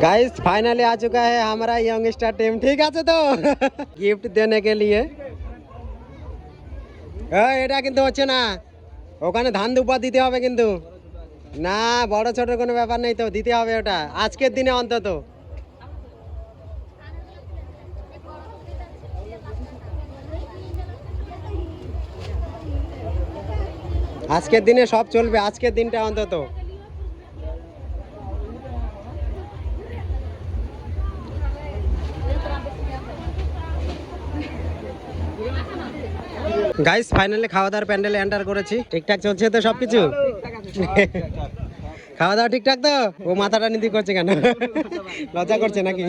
Guys finally आ चुका है हमारा यंग स्टार टीम। ठीक है तो गिफ्ट देने के लिए এটা কিন্তু হচ্ছে না, ওখানে ধান দুপা দিতে হবে কিন্তু না, বড় ছোট কোনো ব্যাপার নেই, তো দিতে হবে ওটা আজকের দিনে অন্তত। আজকের দিনে সব চলবে, আজকের দিনটা অন্তত। গাইস ফাইনালি খাওয়া দাওয়ার প্যান্ডেলে এন্টার করেছি। ঠিকঠাক চলছে তো সবকিছু? খাওয়া দাওয়া ঠিকঠাক তো? ও মাথাটা নিতে করছে কেন? লজ্জা করছে নাকি?